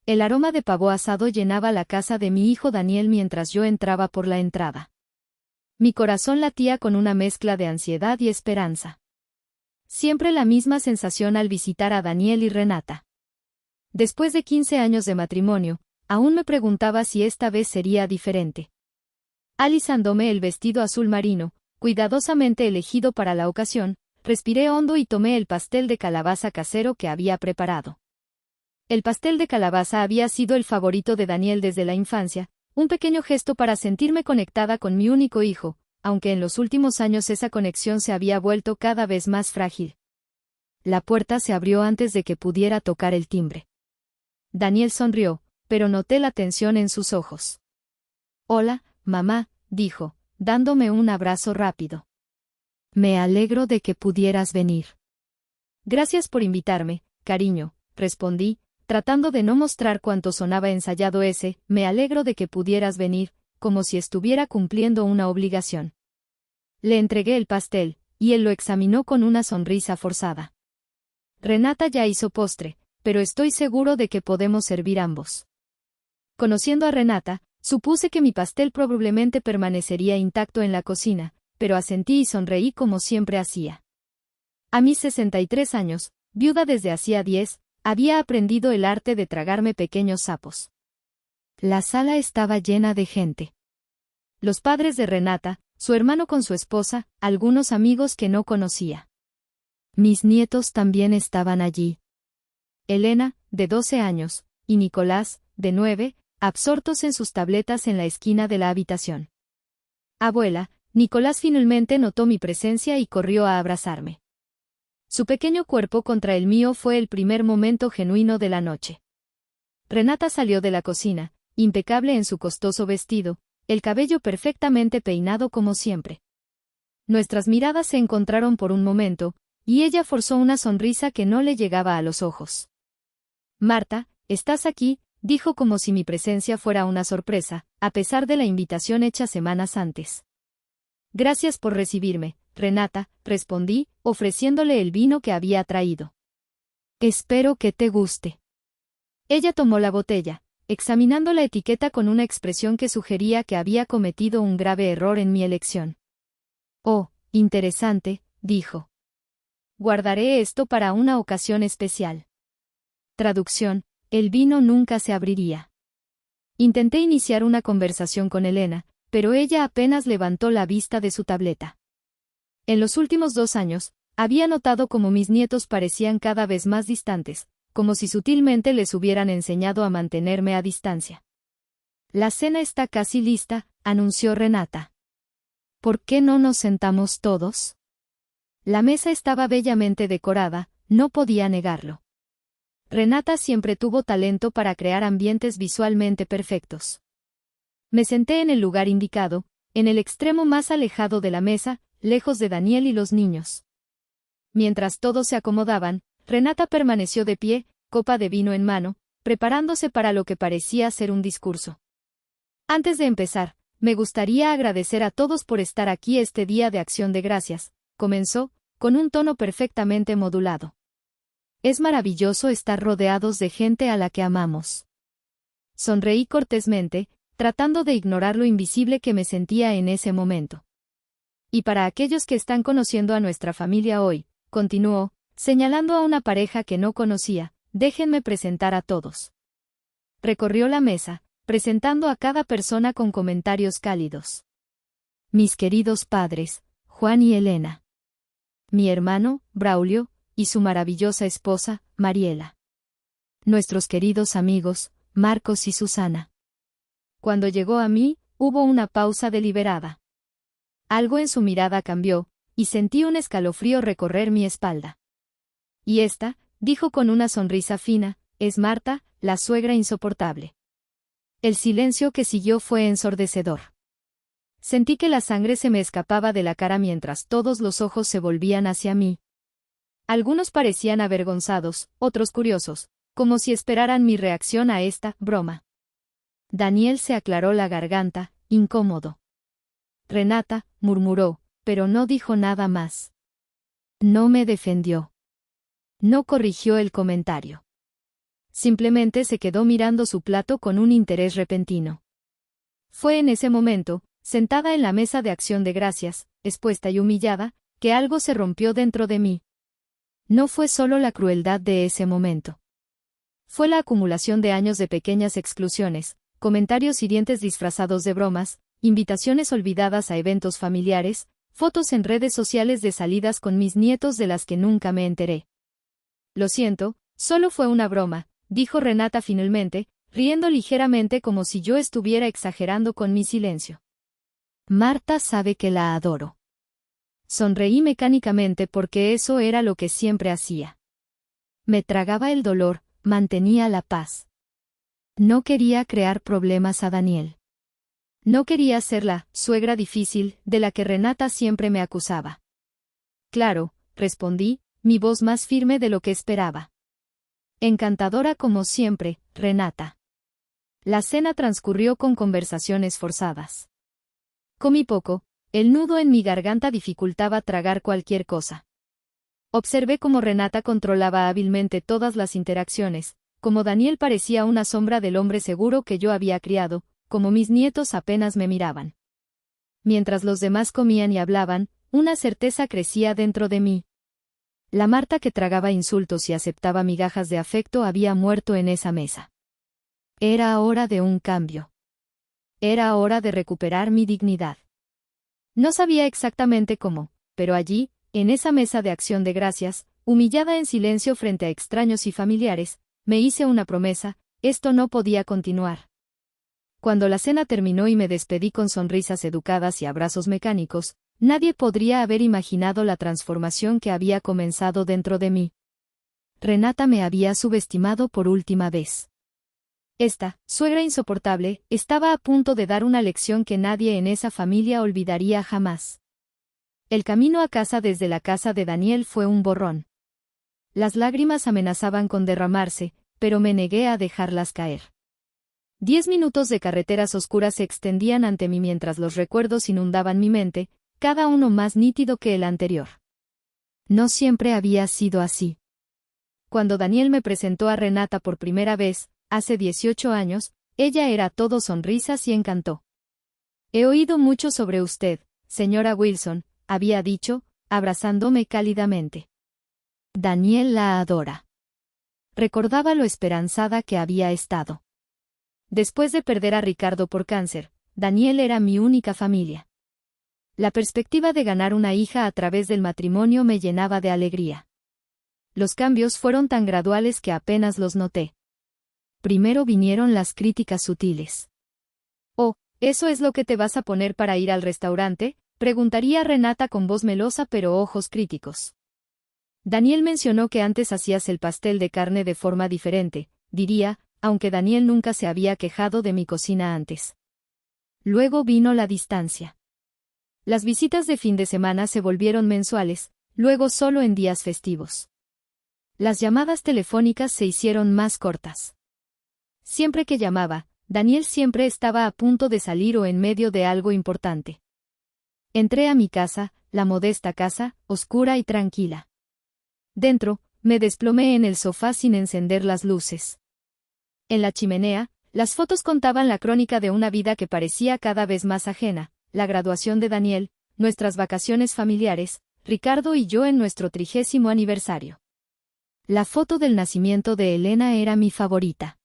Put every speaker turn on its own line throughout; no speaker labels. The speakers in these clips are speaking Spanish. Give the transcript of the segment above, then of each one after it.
El aroma de pavo asado llenaba la casa de mi hijo Daniel mientras yo entraba por la entrada. Mi corazón latía con una mezcla de ansiedad y esperanza. Siempre la misma sensación al visitar a Daniel y Renata. Después de 15 años de matrimonio, aún me preguntaba si esta vez sería diferente. Alisándome el vestido azul marino, cuidadosamente elegido para la ocasión, respiré hondo y tomé el pastel de calabaza casero que había preparado. El pastel de calabaza había sido el favorito de Daniel desde la infancia, un pequeño gesto para sentirme conectada con mi único hijo, aunque en los últimos años esa conexión se había vuelto cada vez más frágil. La puerta se abrió antes de que pudiera tocar el timbre. Daniel sonrió, pero noté la tensión en sus ojos. «Hola, mamá», dijo, dándome un abrazo rápido. «Me alegro de que pudieras venir». «Gracias por invitarme, cariño», respondí, tratando de no mostrar cuánto sonaba ensayado ese «me alegro de que pudieras venir», como si estuviera cumpliendo una obligación. Le entregué el pastel, y él lo examinó con una sonrisa forzada. «Renata ya hizo postre, pero estoy seguro de que podemos servir ambos». Conociendo a Renata, supuse que mi pastel probablemente permanecería intacto en la cocina, pero asentí y sonreí como siempre hacía. A mis 63 años, viuda desde hacía 10, había aprendido el arte de tragarme pequeños sapos. La sala estaba llena de gente. Los padres de Renata, su hermano con su esposa, algunos amigos que no conocía. Mis nietos también estaban allí. Elena, de 12 años, y Nicolás, de 9, absortos en sus tabletas en la esquina de la habitación. «Abuela», Nicolás finalmente notó mi presencia y corrió a abrazarme. Su pequeño cuerpo contra el mío fue el primer momento genuino de la noche. Renata salió de la cocina, impecable en su costoso vestido, el cabello perfectamente peinado como siempre. Nuestras miradas se encontraron por un momento, y ella forzó una sonrisa que no le llegaba a los ojos. «Marta, ¿estás aquí?», dijo como si mi presencia fuera una sorpresa, a pesar de la invitación hecha semanas antes. «Gracias por recibirme, Renata», respondí, ofreciéndole el vino que había traído. «Espero que te guste». Ella tomó la botella, examinando la etiqueta con una expresión que sugería que había cometido un grave error en mi elección. «Oh, interesante», dijo. «Guardaré esto para una ocasión especial». Traducción: el vino nunca se abriría. Intenté iniciar una conversación con Elena, pero ella apenas levantó la vista de su tableta. En los últimos 2 años, había notado cómo mis nietos parecían cada vez más distantes, como si sutilmente les hubieran enseñado a mantenerme a distancia. «La cena está casi lista», anunció Renata. «¿Por qué no nos sentamos todos?». La mesa estaba bellamente decorada, no podía negarlo. Renata siempre tuvo talento para crear ambientes visualmente perfectos. Me senté en el lugar indicado, en el extremo más alejado de la mesa, lejos de Daniel y los niños. Mientras todos se acomodaban, Renata permaneció de pie, copa de vino en mano, preparándose para lo que parecía ser un discurso. «Antes de empezar, me gustaría agradecer a todos por estar aquí este Día de Acción de Gracias», comenzó, con un tono perfectamente modulado. «Es maravilloso estar rodeados de gente a la que amamos». Sonreí cortésmente, tratando de ignorar lo invisible que me sentía en ese momento. «Y para aquellos que están conociendo a nuestra familia hoy», continuó, señalando a una pareja que no conocía, «déjenme presentar a todos». Recorrió la mesa, presentando a cada persona con comentarios cálidos. «Mis queridos padres, Juan y Elena. Mi hermano, Braulio, y su maravillosa esposa, Mariela. Nuestros queridos amigos, Marcos y Susana». Cuando llegó a mí, hubo una pausa deliberada. Algo en su mirada cambió, y sentí un escalofrío recorrer mi espalda. «Y esta», dijo con una sonrisa fina, «es Marta, la suegra insoportable». El silencio que siguió fue ensordecedor. Sentí que la sangre se me escapaba de la cara mientras todos los ojos se volvían hacia mí. Algunos parecían avergonzados, otros curiosos, como si esperaran mi reacción a esta broma. Daniel se aclaró la garganta, incómodo. «Renata», murmuró, pero no dijo nada más. No me defendió. No corrigió el comentario. Simplemente se quedó mirando su plato con un interés repentino. Fue en ese momento, sentada en la mesa de acción de gracias, expuesta y humillada, que algo se rompió dentro de mí. No fue solo la crueldad de ese momento. Fue la acumulación de años de pequeñas exclusiones, comentarios hirientes disfrazados de bromas, invitaciones olvidadas a eventos familiares, fotos en redes sociales de salidas con mis nietos de las que nunca me enteré. Lo siento, solo fue una broma, dijo Renata finalmente, riendo ligeramente como si yo estuviera exagerando con mi silencio. Marta sabe que la adoro. Sonreí mecánicamente porque eso era lo que siempre hacía. Me tragaba el dolor, mantenía la paz. No quería crear problemas a Daniel. No quería ser la suegra difícil de la que Renata siempre me acusaba. Claro, respondí, mi voz más firme de lo que esperaba. Encantadora como siempre, Renata. La cena transcurrió con conversaciones forzadas. Comí poco, el nudo en mi garganta dificultaba tragar cualquier cosa. Observé cómo Renata controlaba hábilmente todas las interacciones, como Daniel parecía una sombra del hombre seguro que yo había criado, como mis nietos apenas me miraban. Mientras los demás comían y hablaban, una certeza crecía dentro de mí. La Marta que tragaba insultos y aceptaba migajas de afecto había muerto en esa mesa. Era hora de un cambio. Era hora de recuperar mi dignidad. No sabía exactamente cómo, pero allí, en esa mesa de acción de gracias, humillada en silencio frente a extraños y familiares, me hice una promesa: esto no podía continuar. Cuando la cena terminó y me despedí con sonrisas educadas y abrazos mecánicos, nadie podría haber imaginado la transformación que había comenzado dentro de mí. Renata me había subestimado por última vez. Esta suegra insoportable estaba a punto de dar una lección que nadie en esa familia olvidaría jamás. El camino a casa desde la casa de Daniel fue un borrón. Las lágrimas amenazaban con derramarse, pero me negué a dejarlas caer. 10 minutos de carreteras oscuras se extendían ante mí mientras los recuerdos inundaban mi mente, cada uno más nítido que el anterior. No siempre había sido así. Cuando Daniel me presentó a Renata por primera vez, hace 18 años, ella era todo sonrisas y encanto. He oído mucho sobre usted, señora Wilson, había dicho, abrazándome cálidamente. Daniel la adora. Recordaba lo esperanzada que había estado. Después de perder a Ricardo por cáncer, Daniel era mi única familia. La perspectiva de ganar una hija a través del matrimonio me llenaba de alegría. Los cambios fueron tan graduales que apenas los noté. Primero vinieron las críticas sutiles. «Oh, ¿eso es lo que te vas a poner para ir al restaurante?», preguntaría Renata con voz melosa pero ojos críticos. Daniel mencionó que antes hacías el pastel de carne de forma diferente, diría, aunque Daniel nunca se había quejado de mi cocina antes. Luego vino la distancia. Las visitas de fin de semana se volvieron mensuales, luego solo en días festivos. Las llamadas telefónicas se hicieron más cortas. Siempre que llamaba, Daniel siempre estaba a punto de salir o en medio de algo importante. Entré a mi casa, la modesta casa, oscura y tranquila. Dentro, me desplomé en el sofá sin encender las luces. En la chimenea, las fotos contaban la crónica de una vida que parecía cada vez más ajena: la graduación de Daniel, nuestras vacaciones familiares, Ricardo y yo en nuestro 30º aniversario. La foto del nacimiento de Elena era mi favorita.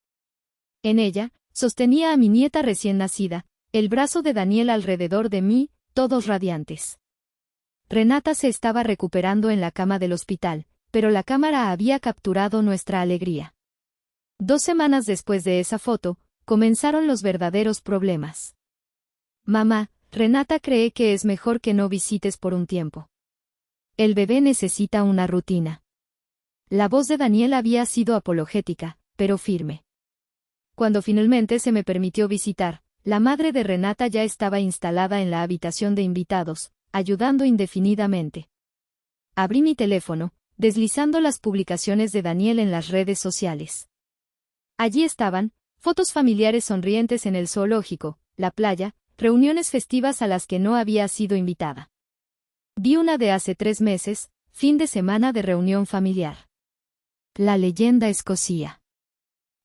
En ella, sostenía a mi nieta recién nacida, el brazo de Daniel alrededor de mí, todos radiantes. Renata se estaba recuperando en la cama del hospital, pero la cámara había capturado nuestra alegría. 2 semanas después de esa foto, comenzaron los verdaderos problemas. Mamá, Renata cree que es mejor que no visites por un tiempo. El bebé necesita una rutina. La voz de Daniel había sido apologética, pero firme. Cuando finalmente se me permitió visitar, la madre de Renata ya estaba instalada en la habitación de invitados, ayudando indefinidamente. Abrí mi teléfono, deslizando las publicaciones de Daniel en las redes sociales. Allí estaban, fotos familiares sonrientes en el zoológico, la playa, reuniones festivas a las que no había sido invitada. Vi una de hace 3 meses, fin de semana de reunión familiar. La leyenda escocía.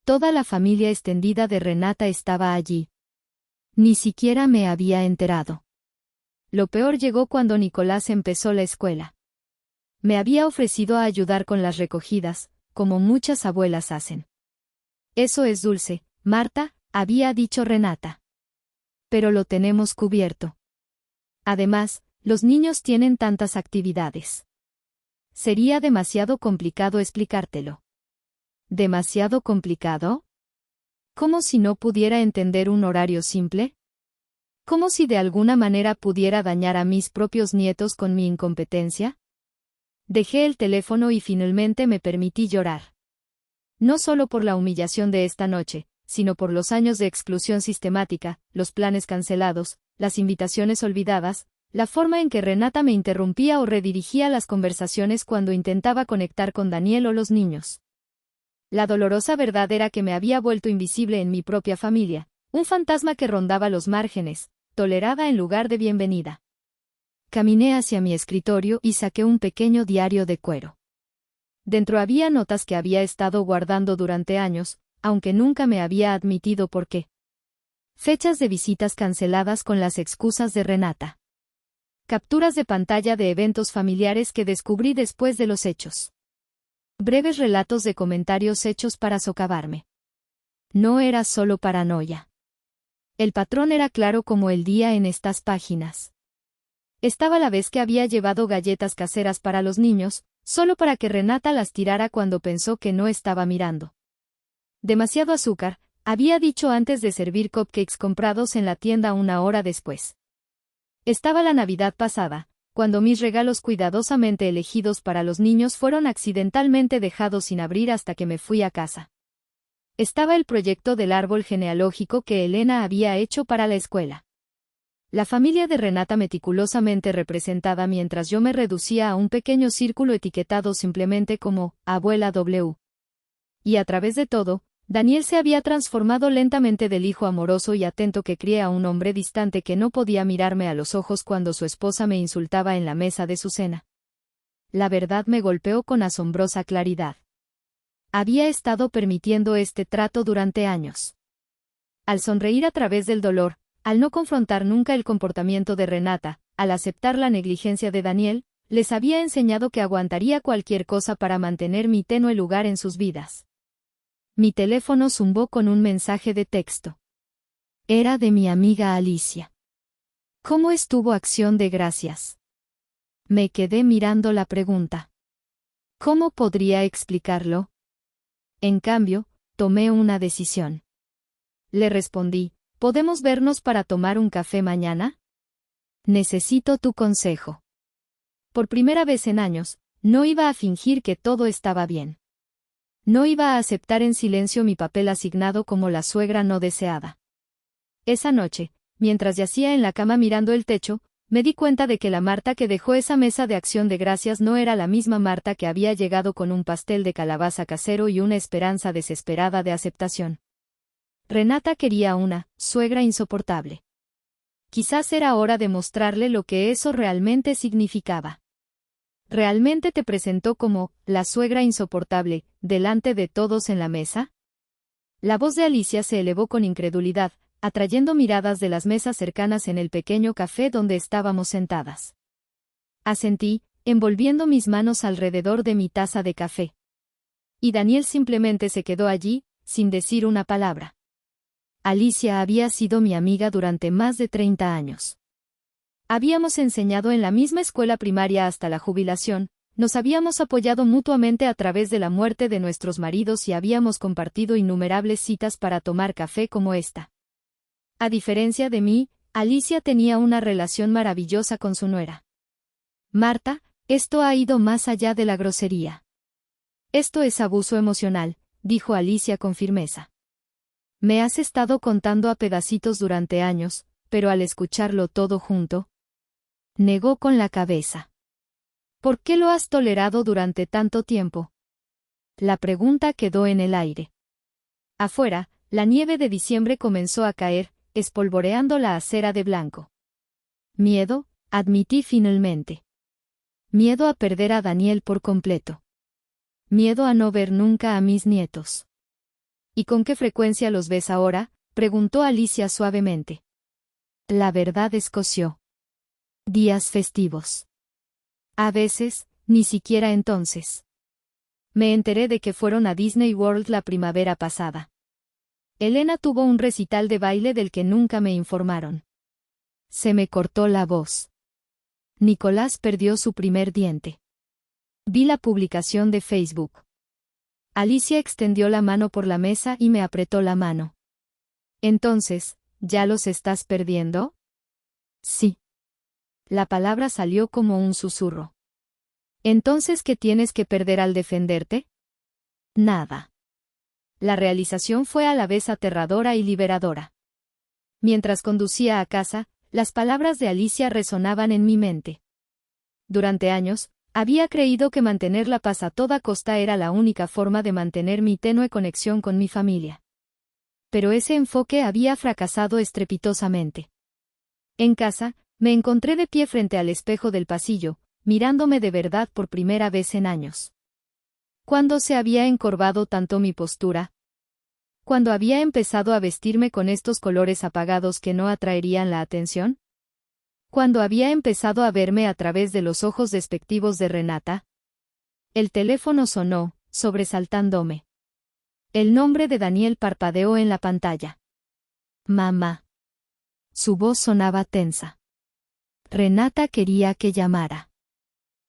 Toda la familia extendida de Renata estaba allí. Ni siquiera me había enterado. Lo peor llegó cuando Nicolás empezó la escuela. Me había ofrecido a ayudar con las recogidas, como muchas abuelas hacen. Eso es dulce, Marta, había dicho Renata. Pero lo tenemos cubierto. Además, los niños tienen tantas actividades. Sería demasiado complicado explicártelo. ¿Demasiado complicado? ¿Como si no pudiera entender un horario simple? ¿Como si de alguna manera pudiera dañar a mis propios nietos con mi incompetencia? Dejé el teléfono y finalmente me permití llorar. No solo por la humillación de esta noche, sino por los años de exclusión sistemática, los planes cancelados, las invitaciones olvidadas, la forma en que Renata me interrumpía o redirigía las conversaciones cuando intentaba conectar con Daniel o los niños. La dolorosa verdad era que me había vuelto invisible en mi propia familia, un fantasma que rondaba los márgenes, tolerada en lugar de bienvenida. Caminé hacia mi escritorio y saqué un pequeño diario de cuero. Dentro había notas que había estado guardando durante años, aunque nunca me había admitido por qué. Fechas de visitas canceladas con las excusas de Renata. Capturas de pantalla de eventos familiares que descubrí después de los hechos. Breves relatos de comentarios hechos para socavarme. No era solo paranoia. El patrón era claro como el día en estas páginas. Estaba la vez que había llevado galletas caseras para los niños, solo para que Renata las tirara cuando pensó que no estaba mirando. Demasiado azúcar, había dicho antes de servir cupcakes comprados en la tienda una hora después. Estaba la Navidad pasada, cuando mis regalos cuidadosamente elegidos para los niños fueron accidentalmente dejados sin abrir hasta que me fui a casa. Estaba el proyecto del árbol genealógico que Elena había hecho para la escuela. La familia de Renata meticulosamente representada mientras yo me reducía a un pequeño círculo etiquetado simplemente como Abuela W. Y a través de todo, Daniel se había transformado lentamente del hijo amoroso y atento que crié a un hombre distante que no podía mirarme a los ojos cuando su esposa me insultaba en la mesa de su cena. La verdad me golpeó con asombrosa claridad. Había estado permitiendo este trato durante años. Al sonreír a través del dolor, al no confrontar nunca el comportamiento de Renata, al aceptar la negligencia de Daniel, les había enseñado que aguantaría cualquier cosa para mantener mi tenue lugar en sus vidas. Mi teléfono zumbó con un mensaje de texto. Era de mi amiga Alicia. ¿Cómo estuvo Acción de Gracias? Me quedé mirando la pregunta. ¿Cómo podría explicarlo? En cambio, tomé una decisión. Le respondí, ¿podemos vernos para tomar un café mañana? Necesito tu consejo. Por primera vez en años, no iba a fingir que todo estaba bien. No iba a aceptar en silencio mi papel asignado como la suegra no deseada. Esa noche, mientras yacía en la cama mirando el techo, me di cuenta de que la Marta que dejó esa mesa de Acción de Gracias no era la misma Marta que había llegado con un pastel de calabaza casero y una esperanza desesperada de aceptación. Renata quería una suegra insoportable. Quizás era hora de mostrarle lo que eso realmente significaba. ¿Realmente te presentó como la suegra insoportable, delante de todos en la mesa? La voz de Alicia se elevó con incredulidad, atrayendo miradas de las mesas cercanas en el pequeño café donde estábamos sentadas. Asentí, envolviendo mis manos alrededor de mi taza de café. Y Daniel simplemente se quedó allí, sin decir una palabra. Alicia había sido mi amiga durante más de 30 años. Habíamos enseñado en la misma escuela primaria hasta la jubilación, nos habíamos apoyado mutuamente a través de la muerte de nuestros maridos y habíamos compartido innumerables citas para tomar café como esta. A diferencia de mí, Alicia tenía una relación maravillosa con su nuera. Marta, esto ha ido más allá de la grosería. Esto es abuso emocional, dijo Alicia con firmeza. Me has estado contando a pedacitos durante años, pero al escucharlo todo junto, negó con la cabeza. ¿Por qué lo has tolerado durante tanto tiempo? La pregunta quedó en el aire. Afuera, la nieve de diciembre comenzó a caer, espolvoreando la acera de blanco. Miedo, admití finalmente. Miedo a perder a Daniel por completo. Miedo a no ver nunca a mis nietos. ¿Y con qué frecuencia los ves ahora?, preguntó Alicia suavemente. La verdad escoció. Días festivos. A veces, ni siquiera entonces. Me enteré de que fueron a Disney World la primavera pasada. Elena tuvo un recital de baile del que nunca me informaron. Se me cortó la voz. Nicolás perdió su primer diente. Vi la publicación de Facebook. Alicia extendió la mano por la mesa y me apretó la mano. Entonces, ¿ya los estás perdiendo? Sí. La palabra salió como un susurro. ¿Entonces qué tienes que perder al defenderte? Nada. La realización fue a la vez aterradora y liberadora. Mientras conducía a casa, las palabras de Alicia resonaban en mi mente. Durante años, había creído que mantener la paz a toda costa era la única forma de mantener mi tenue conexión con mi familia. Pero ese enfoque había fracasado estrepitosamente. En casa, me encontré de pie frente al espejo del pasillo, mirándome de verdad por primera vez en años. ¿Cuándo se había encorvado tanto mi postura? ¿Cuándo había empezado a vestirme con estos colores apagados que no atraerían la atención? ¿Cuándo había empezado a verme a través de los ojos despectivos de Renata? El teléfono sonó, sobresaltándome. El nombre de Daniel parpadeó en la pantalla. Mamá. Su voz sonaba tensa. Renata quería que llamara.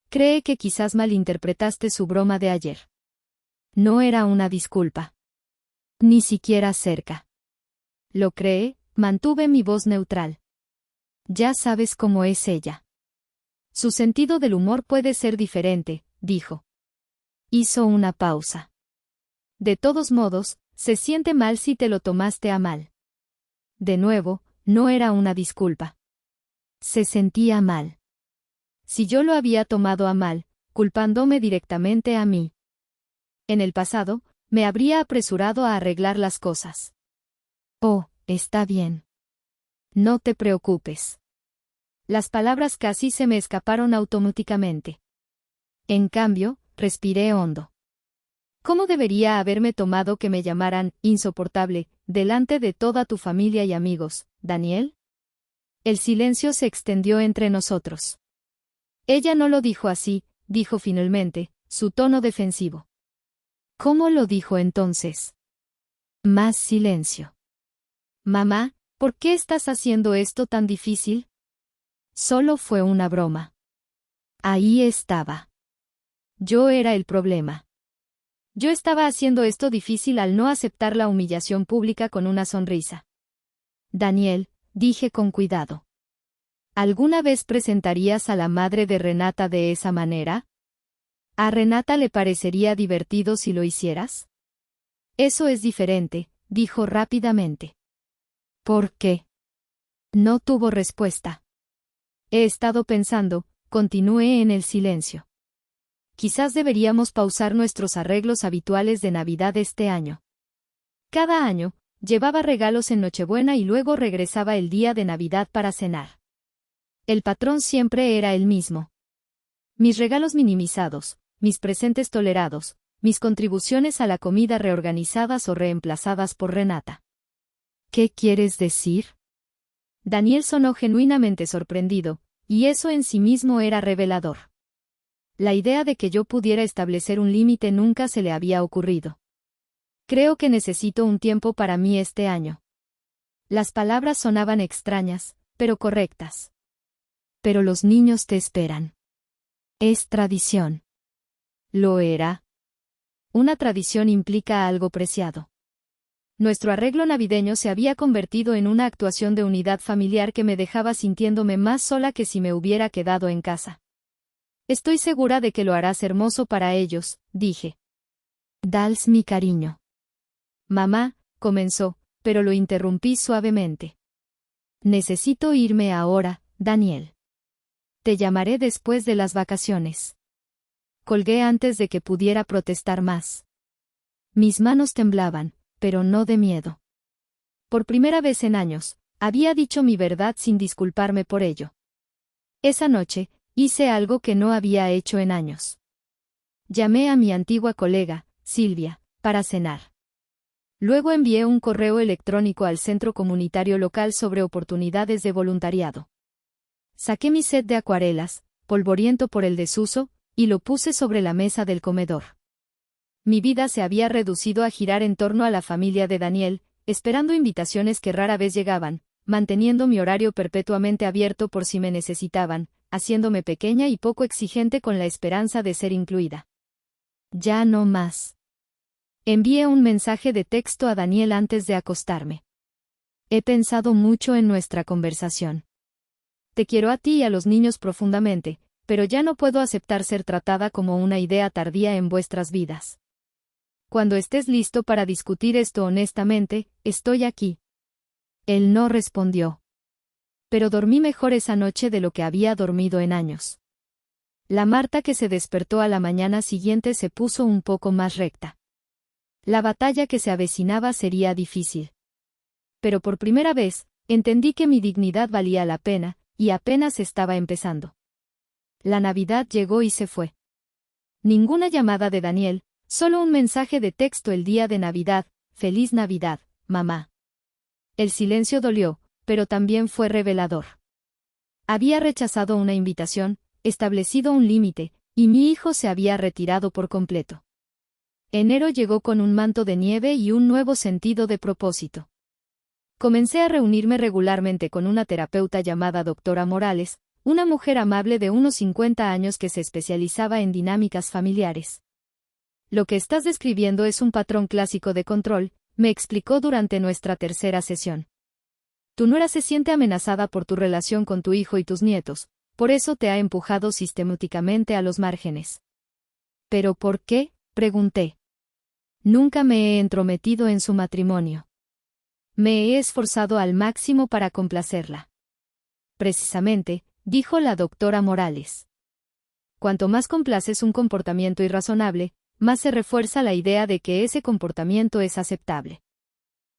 Cree que quizás malinterpretaste su broma de ayer. No era una disculpa. Ni siquiera cerca. ¿Lo cree? Mantuve mi voz neutral. Ya sabes cómo es ella. Su sentido del humor puede ser diferente, dijo. Hizo una pausa. De todos modos, se siente mal si te lo tomaste a mal. De nuevo, no era una disculpa. Se sentía mal. Si yo lo había tomado a mal, culpándome directamente a mí. En el pasado, me habría apresurado a arreglar las cosas. Oh, está bien. No te preocupes. Las palabras casi se me escaparon automáticamente. En cambio, respiré hondo. ¿Cómo debería haberme tomado que me llamaran insoportable delante de toda tu familia y amigos, Daniel? El silencio se extendió entre nosotros. Ella no lo dijo así, dijo finalmente, su tono defensivo. ¿Cómo lo dijo entonces? Más silencio. Mamá, ¿por qué estás haciendo esto tan difícil? Solo fue una broma. Ahí estaba. Yo era el problema. Yo estaba haciendo esto difícil al no aceptar la humillación pública con una sonrisa. Daniel, dije con cuidado. ¿Alguna vez presentarías a la madre de Renata de esa manera? ¿A Renata le parecería divertido si lo hicieras? Eso es diferente, dijo rápidamente. ¿Por qué? No tuvo respuesta. He estado pensando, continué en el silencio. Quizás deberíamos pausar nuestros arreglos habituales de Navidad este año. Cada año, llevaba regalos en Nochebuena y luego regresaba el día de Navidad para cenar. El patrón siempre era el mismo. Mis regalos minimizados, mis presentes tolerados, mis contribuciones a la comida reorganizadas o reemplazadas por Renata. ¿Qué quieres decir? Daniel sonó genuinamente sorprendido, y eso en sí mismo era revelador. La idea de que yo pudiera establecer un límite nunca se le había ocurrido. Creo que necesito un tiempo para mí este año. Las palabras sonaban extrañas, pero correctas. Pero los niños te esperan. Es tradición. ¿Lo era? Una tradición implica algo preciado. Nuestro arreglo navideño se había convertido en una actuación de unidad familiar que me dejaba sintiéndome más sola que si me hubiera quedado en casa. Estoy segura de que lo harás hermoso para ellos, dije. Dals mi cariño. Mamá, comenzó, pero lo interrumpí suavemente. Necesito irme ahora, Daniel. Te llamaré después de las vacaciones. Colgué antes de que pudiera protestar más. Mis manos temblaban, pero no de miedo. Por primera vez en años, había dicho mi verdad sin disculparme por ello. Esa noche, hice algo que no había hecho en años. Llamé a mi antigua colega, Silvia, para cenar. Luego envié un correo electrónico al centro comunitario local sobre oportunidades de voluntariado. Saqué mi set de acuarelas, polvoriento por el desuso, y lo puse sobre la mesa del comedor. Mi vida se había reducido a girar en torno a la familia de Daniel, esperando invitaciones que rara vez llegaban, manteniendo mi horario perpetuamente abierto por si me necesitaban, haciéndome pequeña y poco exigente con la esperanza de ser incluida. Ya no más. Envié un mensaje de texto a Daniel antes de acostarme. He pensado mucho en nuestra conversación. Te quiero a ti y a los niños profundamente, pero ya no puedo aceptar ser tratada como una idea tardía en vuestras vidas. Cuando estés listo para discutir esto honestamente, estoy aquí. Él no respondió. Pero dormí mejor esa noche de lo que había dormido en años. La Marta que se despertó a la mañana siguiente se puso un poco más recta. La batalla que se avecinaba sería difícil. Pero por primera vez, entendí que mi dignidad valía la pena, y apenas estaba empezando. La Navidad llegó y se fue. Ninguna llamada de Daniel, solo un mensaje de texto el día de Navidad: «Feliz Navidad, mamá». El silencio dolió, pero también fue revelador. Había rechazado una invitación, establecido un límite, y mi hijo se había retirado por completo. Enero llegó con un manto de nieve y un nuevo sentido de propósito. Comencé a reunirme regularmente con una terapeuta llamada doctora Morales, una mujer amable de unos 50 años que se especializaba en dinámicas familiares. Lo que estás describiendo es un patrón clásico de control, me explicó durante nuestra tercera sesión. Tu nuera se siente amenazada por tu relación con tu hijo y tus nietos, por eso te ha empujado sistemáticamente a los márgenes. ¿Pero por qué?, pregunté. Nunca me he entrometido en su matrimonio. Me he esforzado al máximo para complacerla. Precisamente, dijo la doctora Morales. Cuanto más complaces un comportamiento irrazonable, más se refuerza la idea de que ese comportamiento es aceptable.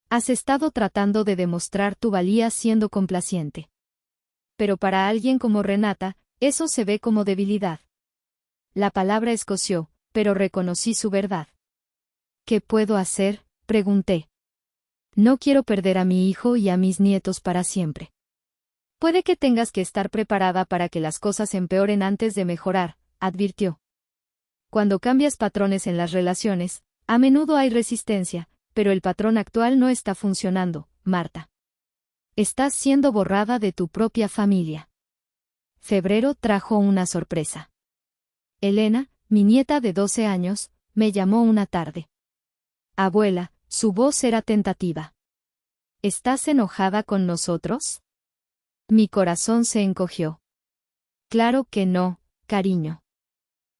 Has estado tratando de demostrar tu valía siendo complaciente. Pero para alguien como Renata, eso se ve como debilidad. La palabra escoció, pero reconocí su verdad. ¿Qué puedo hacer?, pregunté. No quiero perder a mi hijo y a mis nietos para siempre. Puede que tengas que estar preparada para que las cosas empeoren antes de mejorar, advirtió. Cuando cambias patrones en las relaciones, a menudo hay resistencia, pero el patrón actual no está funcionando, Marta. Estás siendo borrada de tu propia familia. Febrero trajo una sorpresa. Elena, mi nieta de 12 años, me llamó una tarde. Abuela, su voz era tentativa. ¿Estás enojada con nosotros? Mi corazón se encogió. Claro que no, cariño.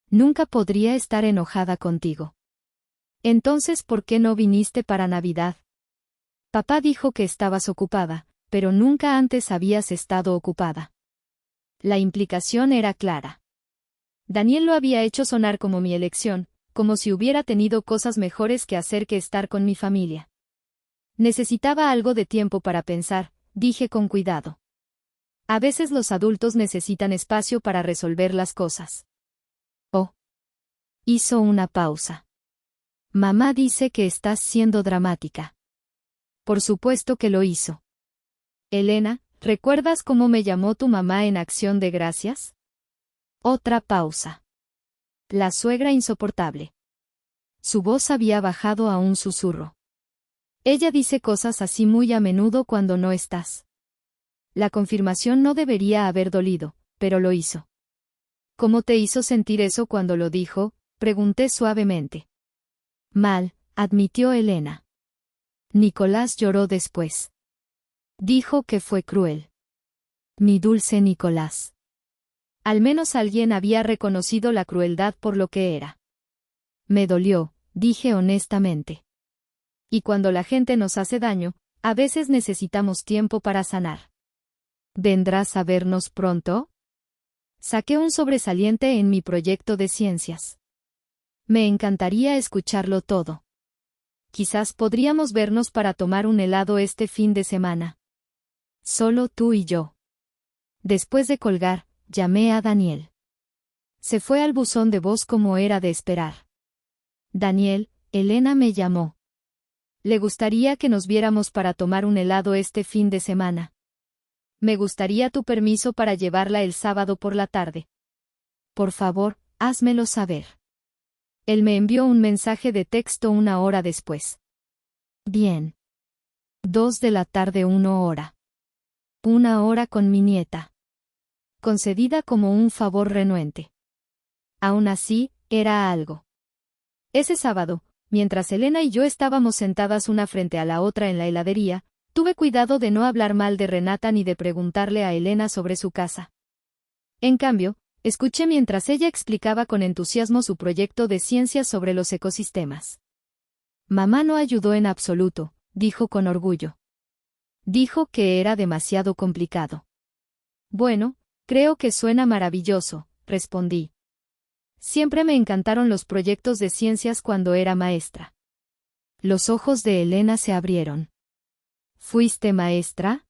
Nunca podría estar enojada contigo. Entonces, ¿por qué no viniste para Navidad? Papá dijo que estabas ocupada, pero nunca antes habías estado ocupada. La implicación era clara. Daniel lo había hecho sonar como mi elección, como si hubiera tenido cosas mejores que hacer que estar con mi familia. Necesitaba algo de tiempo para pensar, dije con cuidado. A veces los adultos necesitan espacio para resolver las cosas. Oh. Hizo una pausa. Mamá dice que estás siendo dramática. Por supuesto que lo hizo. Elena, ¿recuerdas cómo me llamó tu mamá en Acción de Gracias? Otra pausa. La suegra insoportable. Su voz había bajado a un susurro. Ella dice cosas así muy a menudo cuando no estás. La confirmación no debería haber dolido, pero lo hizo. ¿Cómo te hizo sentir eso cuando lo dijo?, pregunté suavemente. Mal, admitió Elena. Nicolás lloró después. Dijo que fue cruel. Mi dulce Nicolás. Al menos alguien había reconocido la crueldad por lo que era. Me dolió, dije honestamente. Y cuando la gente nos hace daño, a veces necesitamos tiempo para sanar. ¿Vendrás a vernos pronto? Saqué un sobresaliente en mi proyecto de ciencias. Me encantaría escucharlo todo. Quizás podríamos vernos para tomar un helado este fin de semana. Solo tú y yo. Después de colgar, llamé a Daniel. Se fue al buzón de voz como era de esperar. Daniel, Elena me llamó. ¿Le gustaría que nos viéramos para tomar un helado este fin de semana? Me gustaría tu permiso para llevarla el sábado por la tarde. Por favor, házmelo saber. Él me envió un mensaje de texto 1 hora después. Bien. 2 de la tarde 1 hora. 1 hora con mi nieta. Concedida como un favor renuente. Aún así, era algo. Ese sábado, mientras Elena y yo estábamos sentadas una frente a la otra en la heladería, tuve cuidado de no hablar mal de Renata ni de preguntarle a Elena sobre su casa. En cambio, escuché mientras ella explicaba con entusiasmo su proyecto de ciencia sobre los ecosistemas. Mamá no ayudó en absoluto, dijo con orgullo. Dijo que era demasiado complicado. Bueno, creo que suena maravilloso, respondí. Siempre me encantaron los proyectos de ciencias cuando era maestra. Los ojos de Elena se abrieron. ¿Fuiste maestra?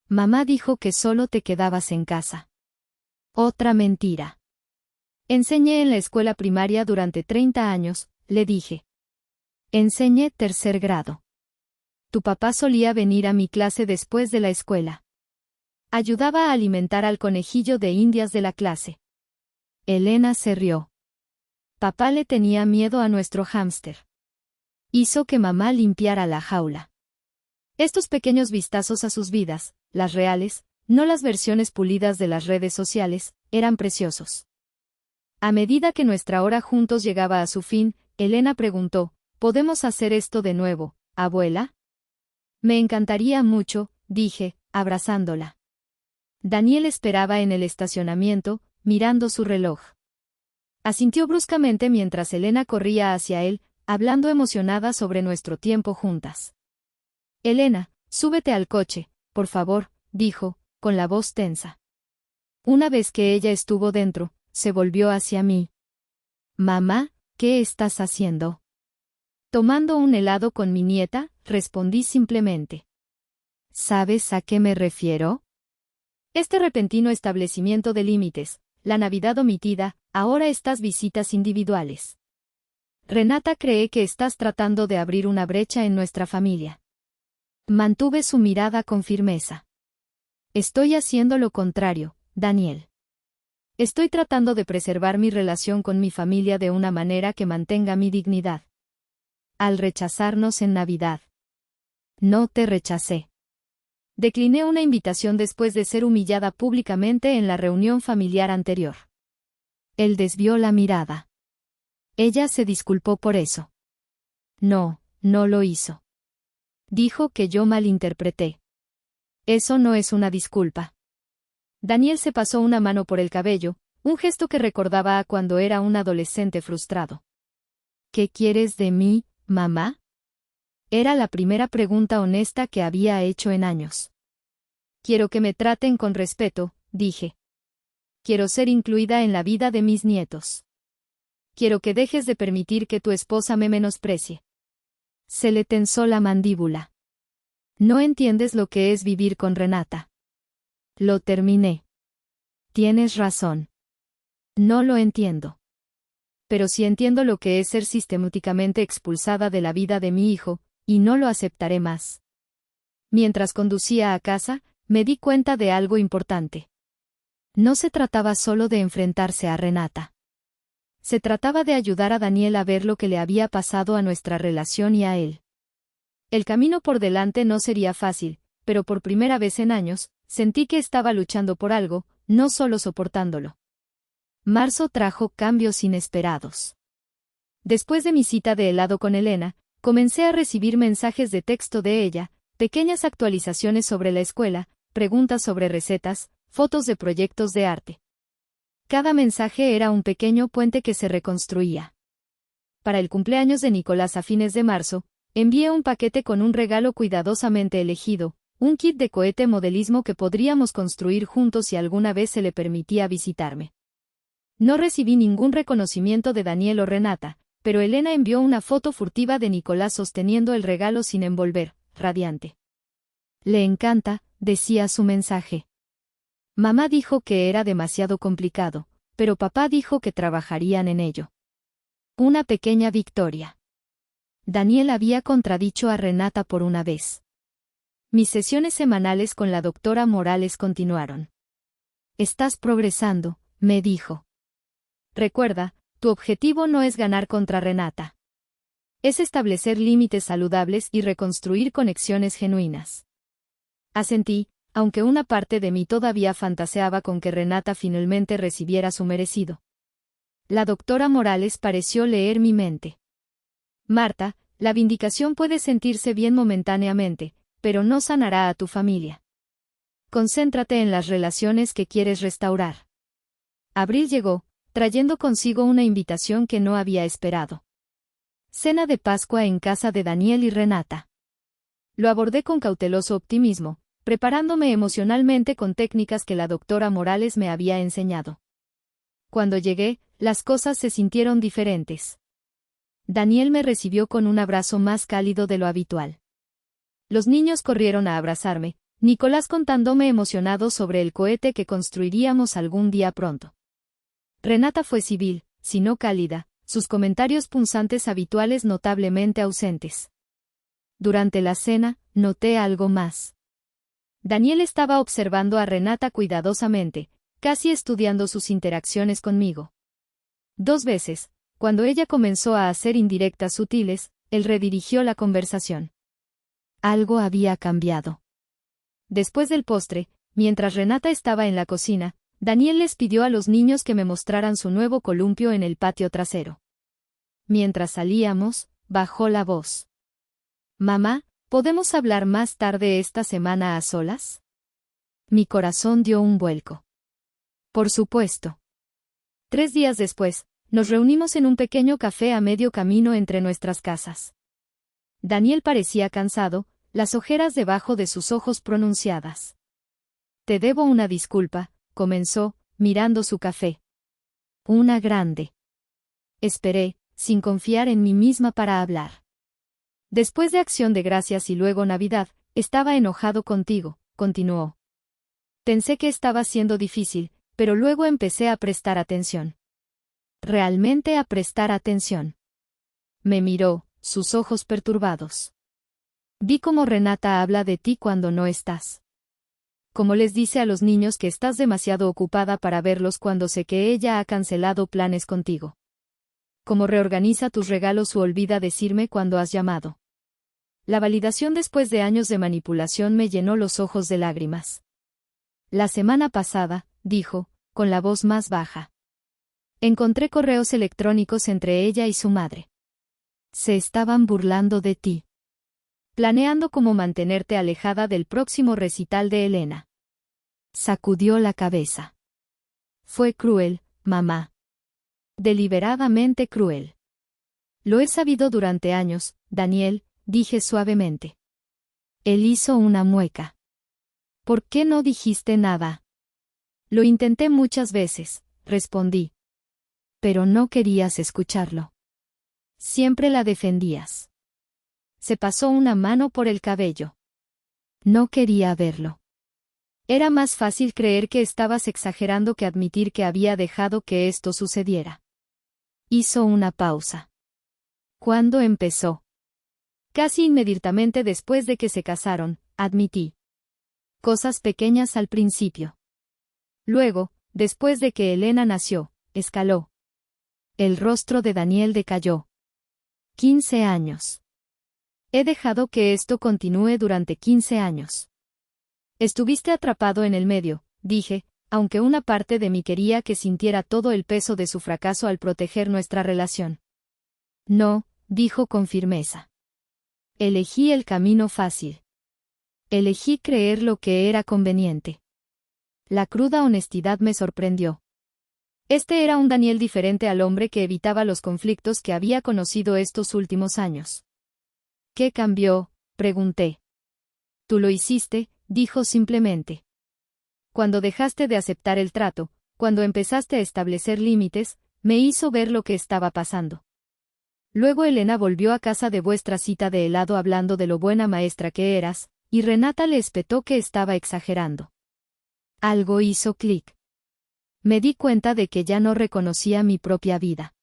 Mamá dijo que solo te quedabas en casa. Otra mentira. Enseñé en la escuela primaria durante 30 años, le dije. Enseñé 3er grado. Tu papá solía venir a mi clase después de la escuela. Ayudaba a alimentar al conejillo de indias de la clase. Elena se rió. Papá le tenía miedo a nuestro hámster. Hizo que mamá limpiara la jaula. Estos pequeños vistazos a sus vidas, las reales, no las versiones pulidas de las redes sociales, eran preciosos. A medida que nuestra hora juntos llegaba a su fin, Elena preguntó, ¿podemos hacer esto de nuevo, abuela? Me encantaría mucho, dije, abrazándola. Daniel esperaba en el estacionamiento, mirando su reloj. Asintió bruscamente mientras Elena corría hacia él, hablando emocionada sobre nuestro tiempo juntas. Elena, súbete al coche, por favor, dijo, con la voz tensa. Una vez que ella estuvo dentro, se volvió hacia mí. Mamá, ¿qué estás haciendo? Tomando un helado con mi nieta, respondí simplemente. ¿Sabes a qué me refiero? Este repentino establecimiento de límites, la Navidad omitida, ahora estas visitas individuales. Renata cree que estás tratando de abrir una brecha en nuestra familia. Mantuve su mirada con firmeza. Estoy haciendo lo contrario, Daniel. Estoy tratando de preservar mi relación con mi familia de una manera que mantenga mi dignidad. Al rechazarnos en Navidad. No te rechacé. Decliné una invitación después de ser humillada públicamente en la reunión familiar anterior. Él desvió la mirada. Ella se disculpó por eso. No, no lo hizo. Dijo que yo malinterpreté. Eso no es una disculpa. Daniel se pasó una mano por el cabello, un gesto que recordaba a cuando era un adolescente frustrado. ¿Qué quieres de mí, mamá? Era la primera pregunta honesta que había hecho en años. Quiero que me traten con respeto, dije. Quiero ser incluida en la vida de mis nietos. Quiero que dejes de permitir que tu esposa me menosprecie. Se le tensó la mandíbula. No entiendes lo que es vivir con Renata. Lo terminé. Tienes razón. No lo entiendo. Pero sí entiendo lo que es ser sistemáticamente expulsada de la vida de mi hijo, y no lo aceptaré más. Mientras conducía a casa, me di cuenta de algo importante. No se trataba solo de enfrentarse a Renata. Se trataba de ayudar a Daniel a ver lo que le había pasado a nuestra relación y a él. El camino por delante no sería fácil, pero por primera vez en años, sentí que estaba luchando por algo, no solo soportándolo. Marzo trajo cambios inesperados. Después de mi cita de helado con Elena, comencé a recibir mensajes de texto de ella, pequeñas actualizaciones sobre la escuela, preguntas sobre recetas, fotos de proyectos de arte. Cada mensaje era un pequeño puente que se reconstruía. Para el cumpleaños de Nicolás a fines de marzo, envié un paquete con un regalo cuidadosamente elegido, un kit de cohete modelismo que podríamos construir juntos si alguna vez se le permitía visitarme. No recibí ningún reconocimiento de Daniel o Renata, pero Elena envió una foto furtiva de Nicolás sosteniendo el regalo sin envolver, radiante. Le encanta, decía su mensaje. Mamá dijo que era demasiado complicado, pero papá dijo que trabajarían en ello. Una pequeña victoria. Daniel había contradicho a Renata por una vez. Mis sesiones semanales con la doctora Morales continuaron. Estás progresando, me dijo. Recuerda, tu objetivo no es ganar contra Renata. Es establecer límites saludables y reconstruir conexiones genuinas. Asentí, aunque una parte de mí todavía fantaseaba con que Renata finalmente recibiera su merecido. La doctora Morales pareció leer mi mente. Marta, la vindicación puede sentirse bien momentáneamente, pero no sanará a tu familia. Concéntrate en las relaciones que quieres restaurar. Abril llegó, trayendo consigo una invitación que no había esperado. Cena de Pascua en casa de Daniel y Renata. Lo abordé con cauteloso optimismo, preparándome emocionalmente con técnicas que la doctora Morales me había enseñado. Cuando llegué, las cosas se sintieron diferentes. Daniel me recibió con un abrazo más cálido de lo habitual. Los niños corrieron a abrazarme, Nicolás contándome emocionado sobre el cohete que construiríamos algún día pronto. Renata fue civil, si no cálida, sus comentarios punzantes habituales notablemente ausentes. Durante la cena, noté algo más. Daniel estaba observando a Renata cuidadosamente, casi estudiando sus interacciones conmigo. 2 veces, cuando ella comenzó a hacer indirectas sutiles, él redirigió la conversación. Algo había cambiado. Después del postre, mientras Renata estaba en la cocina, Daniel les pidió a los niños que me mostraran su nuevo columpio en el patio trasero. Mientras salíamos, bajó la voz. Mamá, ¿podemos hablar más tarde esta semana a solas? Mi corazón dio un vuelco. Por supuesto. 3 días después, nos reunimos en un pequeño café a medio camino entre nuestras casas. Daniel parecía cansado, las ojeras debajo de sus ojos pronunciadas. Te debo una disculpa, comenzó, mirando su café. Una grande. Esperé, sin confiar en mí misma para hablar. Después de Acción de Gracias y luego Navidad, estaba enojado contigo, continuó. Pensé que estaba siendo difícil, pero luego empecé a prestar atención. Realmente a prestar atención. Me miró, sus ojos perturbados. Vi cómo Renata habla de ti cuando no estás. Como les dice a los niños que estás demasiado ocupada para verlos cuando sé que ella ha cancelado planes contigo. Cómo reorganiza tus regalos u olvida decirme cuando has llamado. La validación después de años de manipulación me llenó los ojos de lágrimas. La semana pasada, dijo, con la voz más baja. Encontré correos electrónicos entre ella y su madre. Se estaban burlando de ti. Planeando cómo mantenerte alejada del próximo recital de Elena. Sacudió la cabeza. Fue cruel, mamá. Deliberadamente cruel. Lo he sabido durante años, Daniel, dije suavemente. Él hizo una mueca. ¿Por qué no dijiste nada? Lo intenté muchas veces, respondí. Pero no querías escucharlo. Siempre la defendías. Se pasó una mano por el cabello. No quería verlo. Era más fácil creer que estabas exagerando que admitir que había dejado que esto sucediera. Hizo una pausa. ¿Cuándo empezó? Casi inmediatamente después de que se casaron, admití. Cosas pequeñas al principio. Luego, después de que Elena nació, escaló. El rostro de Daniel decayó. 15 años. He dejado que esto continúe durante 15 años. Estuviste atrapado en el medio, dije, aunque una parte de mí quería que sintiera todo el peso de su fracaso al proteger nuestra relación. No, dijo con firmeza. Elegí el camino fácil. Elegí creer lo que era conveniente. La cruda honestidad me sorprendió. Este era un Daniel diferente al hombre que evitaba los conflictos que había conocido estos últimos años. ¿Qué cambió?, pregunté. Tú lo hiciste, dijo simplemente. Cuando dejaste de aceptar el trato, cuando empezaste a establecer límites, me hizo ver lo que estaba pasando. Luego Elena volvió a casa de vuestra cita de helado hablando de lo buena maestra que eras, y Renata le espetó que estaba exagerando. Algo hizo clic. Me di cuenta de que ya no reconocía mi propia vida.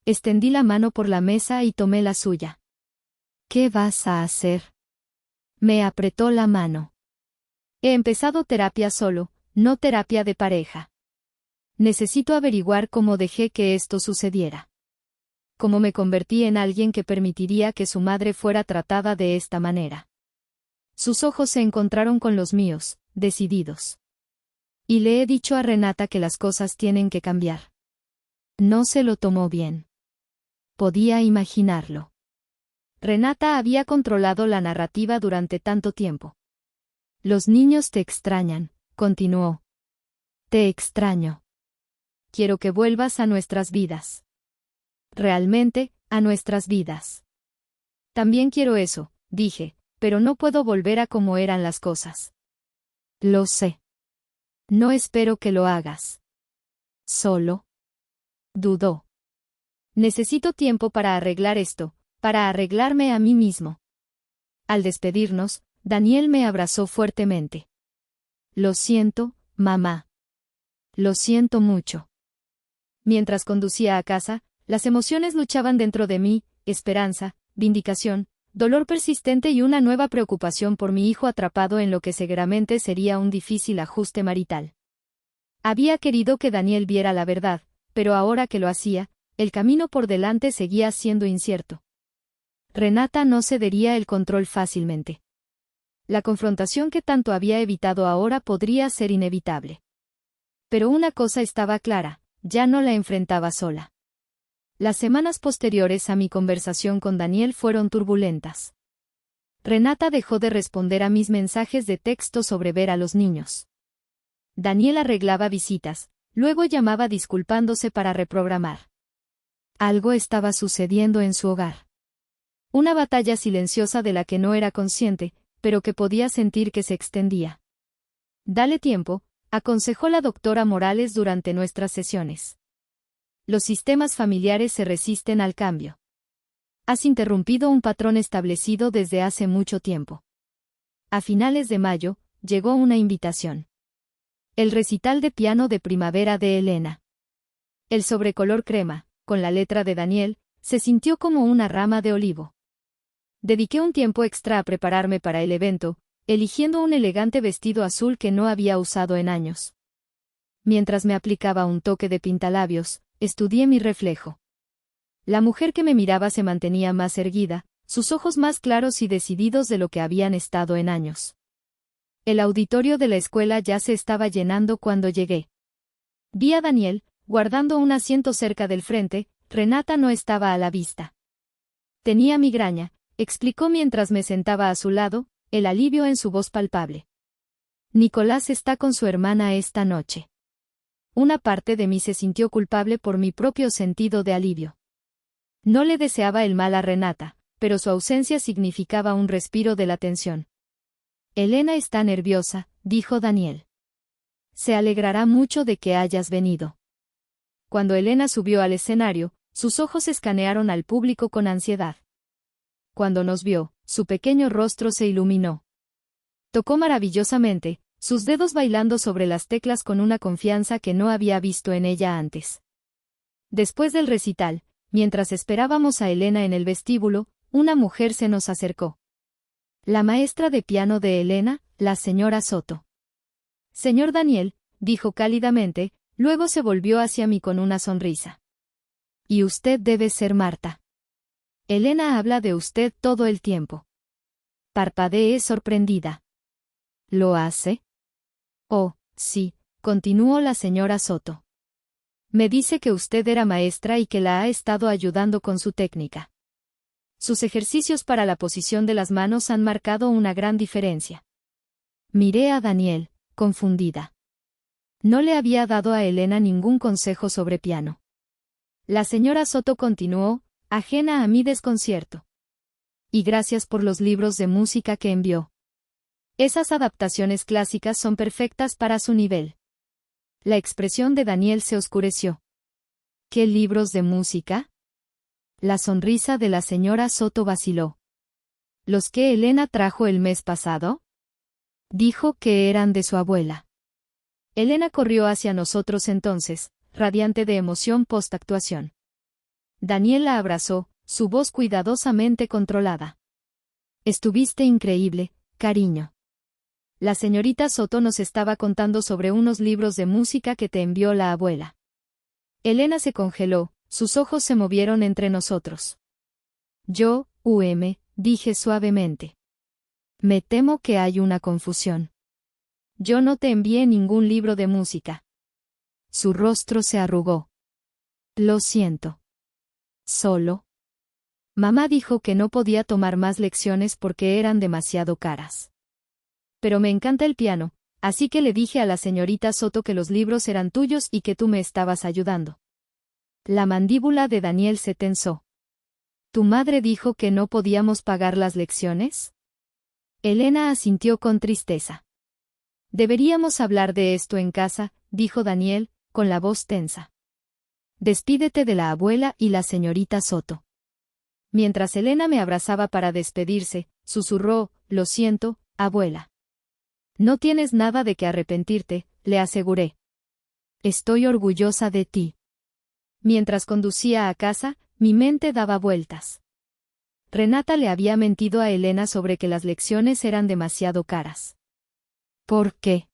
Extendí la mano por la mesa y tomé la suya. ¿Qué vas a hacer? Me apretó la mano. He empezado terapia solo, no terapia de pareja. Necesito averiguar cómo dejé que esto sucediera. Cómo me convertí en alguien que permitiría que su madre fuera tratada de esta manera. Sus ojos se encontraron con los míos, decididos. Y le he dicho a Renata que las cosas tienen que cambiar. No se lo tomó bien. Podía imaginarlo. Renata había controlado la narrativa durante tanto tiempo. Los niños te extrañan, continuó. Te extraño. Quiero que vuelvas a nuestras vidas. Realmente, a nuestras vidas. También quiero eso, dije, pero no puedo volver a como eran las cosas. Lo sé. No espero que lo hagas. Solo. Dudó. Necesito tiempo para arreglar esto, para arreglarme a mí mismo. Al despedirnos, Daniel me abrazó fuertemente. Lo siento, mamá. Lo siento mucho. Mientras conducía a casa, las emociones luchaban dentro de mí, esperanza, vindicación, dolor persistente y una nueva preocupación por mi hijo atrapado en lo que seguramente sería un difícil ajuste marital. Había querido que Daniel viera la verdad, pero ahora que lo hacía, el camino por delante seguía siendo incierto. Renata no cedería el control fácilmente. La confrontación que tanto había evitado ahora podría ser inevitable. Pero una cosa estaba clara, ya no la enfrentaba sola. Las semanas posteriores a mi conversación con Daniel fueron turbulentas. Renata dejó de responder a mis mensajes de texto sobre ver a los niños. Daniel arreglaba visitas, luego llamaba disculpándose para reprogramar. Algo estaba sucediendo en su hogar. Una batalla silenciosa de la que no era consciente, pero que podía sentir que se extendía. Dale tiempo, aconsejó la doctora Morales durante nuestras sesiones. Los sistemas familiares se resisten al cambio. Has interrumpido un patrón establecido desde hace mucho tiempo. A finales de mayo, llegó una invitación. El recital de piano de primavera de Elena. El sobrecolor crema, con la letra de Daniel, se sintió como una rama de olivo. Dediqué un tiempo extra a prepararme para el evento, eligiendo un elegante vestido azul que no había usado en años. Mientras me aplicaba un toque de pintalabios, estudié mi reflejo. La mujer que me miraba se mantenía más erguida, sus ojos más claros y decididos de lo que habían estado en años. El auditorio de la escuela ya se estaba llenando cuando llegué. Vi a Daniel, guardando un asiento cerca del frente. Renata no estaba a la vista. Tenía migraña, explicó mientras me sentaba a su lado, el alivio en su voz palpable. Nicolás está con su hermana esta noche. Una parte de mí se sintió culpable por mi propio sentido de alivio. No le deseaba el mal a Renata, pero su ausencia significaba un respiro de la tensión. Elena está nerviosa, dijo Daniel. Se alegrará mucho de que hayas venido. Cuando Elena subió al escenario, sus ojos escanearon al público con ansiedad. Cuando nos vio, su pequeño rostro se iluminó. Tocó maravillosamente, sus dedos bailando sobre las teclas con una confianza que no había visto en ella antes. Después del recital, mientras esperábamos a Elena en el vestíbulo, una mujer se nos acercó. La maestra de piano de Elena, la señora Soto. Señor Daniel, dijo cálidamente, luego se volvió hacia mí con una sonrisa. Y usted debe ser Marta. Elena habla de usted todo el tiempo. Parpadeé sorprendida. ¿Lo hace? Oh, sí, continuó la señora Soto. Me dice que usted era maestra y que la ha estado ayudando con su técnica. Sus ejercicios para la posición de las manos han marcado una gran diferencia. Miré a Daniel, confundida. No le había dado a Elena ningún consejo sobre piano. La señora Soto continuó, ajena a mi desconcierto. Y gracias por los libros de música que envió. Esas adaptaciones clásicas son perfectas para su nivel. La expresión de Daniel se oscureció. ¿Qué libros de música? La sonrisa de la señora Soto vaciló. ¿Los que Elena trajo el mes pasado? Dijo que eran de su abuela. Elena corrió hacia nosotros entonces, radiante de emoción post-actuación. Daniel la abrazó, su voz cuidadosamente controlada. Estuviste increíble, cariño. La señorita Soto nos estaba contando sobre unos libros de música que te envió la abuela. Elena se congeló, sus ojos se movieron entre nosotros. Yo, dije suavemente. Me temo que hay una confusión. Yo no te envié ningún libro de música. Su rostro se arrugó. Lo siento. Solo. Mamá dijo que no podía tomar más lecciones porque eran demasiado caras. Pero me encanta el piano, así que le dije a la señorita Soto que los libros eran tuyos y que tú me estabas ayudando. La mandíbula de Daniel se tensó. ¿Tu madre dijo que no podíamos pagar las lecciones? Elena asintió con tristeza. Deberíamos hablar de esto en casa, dijo Daniel, con la voz tensa. Despídete de la abuela y la señorita Soto. Mientras Elena me abrazaba para despedirse, susurró, lo siento, abuela. No tienes nada de que arrepentirte, le aseguré. Estoy orgullosa de ti. Mientras conducía a casa, mi mente daba vueltas. Renata le había mentido a Elena sobre que las lecciones eran demasiado caras. ¿Por qué?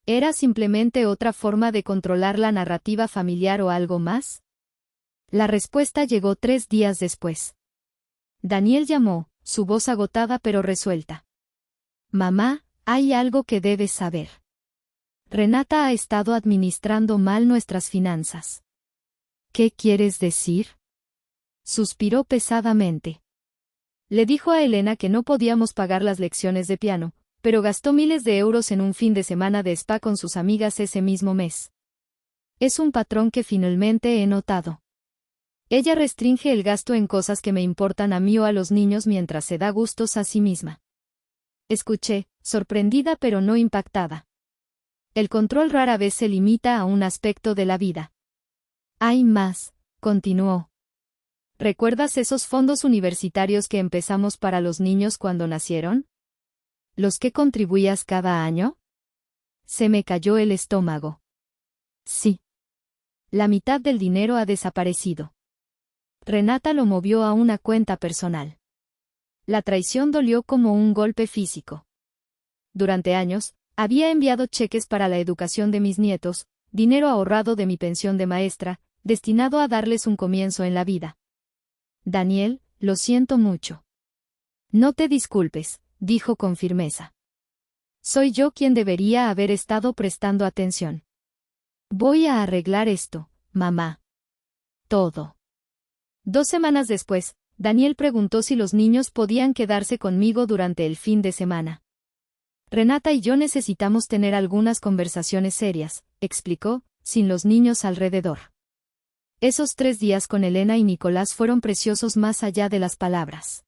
¿Era simplemente otra forma de controlar la narrativa familiar o algo más? La respuesta llegó 3 días después. Daniel llamó, su voz agotada pero resuelta. Mamá, hay algo que debes saber. Renata ha estado administrando mal nuestras finanzas. ¿Qué quieres decir? Suspiró pesadamente. Le dijo a Elena que no podíamos pagar las lecciones de piano, pero gastó miles de euros en un fin de semana de spa con sus amigas ese mismo mes. Es un patrón que finalmente he notado. Ella restringe el gasto en cosas que me importan a mí o a los niños mientras se da gustos a sí misma. Escuché, sorprendida pero no impactada. El control rara vez se limita a un aspecto de la vida. Hay más, continuó. ¿Recuerdas esos fondos universitarios que empezamos para los niños cuando nacieron? ¿Los que contribuías cada año? Se me cayó el estómago. Sí. La mitad del dinero ha desaparecido. Renata lo movió a una cuenta personal. La traición dolió como un golpe físico. Durante años, había enviado cheques para la educación de mis nietos, dinero ahorrado de mi pensión de maestra, destinado a darles un comienzo en la vida. Daniel, lo siento mucho. No te disculpes, dijo con firmeza. Soy yo quien debería haber estado prestando atención. Voy a arreglar esto, mamá. Todo. 2 semanas después, Daniel preguntó si los niños podían quedarse conmigo durante el fin de semana. Renata y yo necesitamos tener algunas conversaciones serias, explicó, sin los niños alrededor. Esos 3 días con Elena y Nicolás fueron preciosos más allá de las palabras.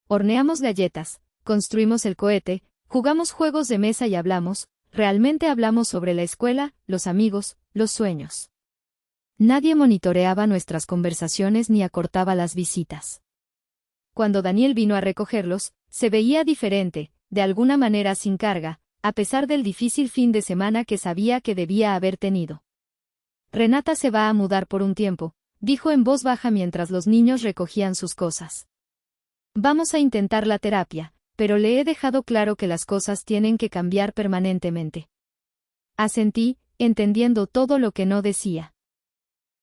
Horneamos galletas, construimos el cohete, jugamos juegos de mesa y realmente hablamos sobre la escuela, los amigos, los sueños. Nadie monitoreaba nuestras conversaciones ni acortaba las visitas. Cuando Daniel vino a recogerlos, se veía diferente, de alguna manera sin carga, a pesar del difícil fin de semana que sabía que debía haber tenido. Renata se va a mudar por un tiempo, dijo en voz baja mientras los niños recogían sus cosas. Vamos a intentar la terapia, pero le he dejado claro que las cosas tienen que cambiar permanentemente. Asentí, entendiendo todo lo que no decía.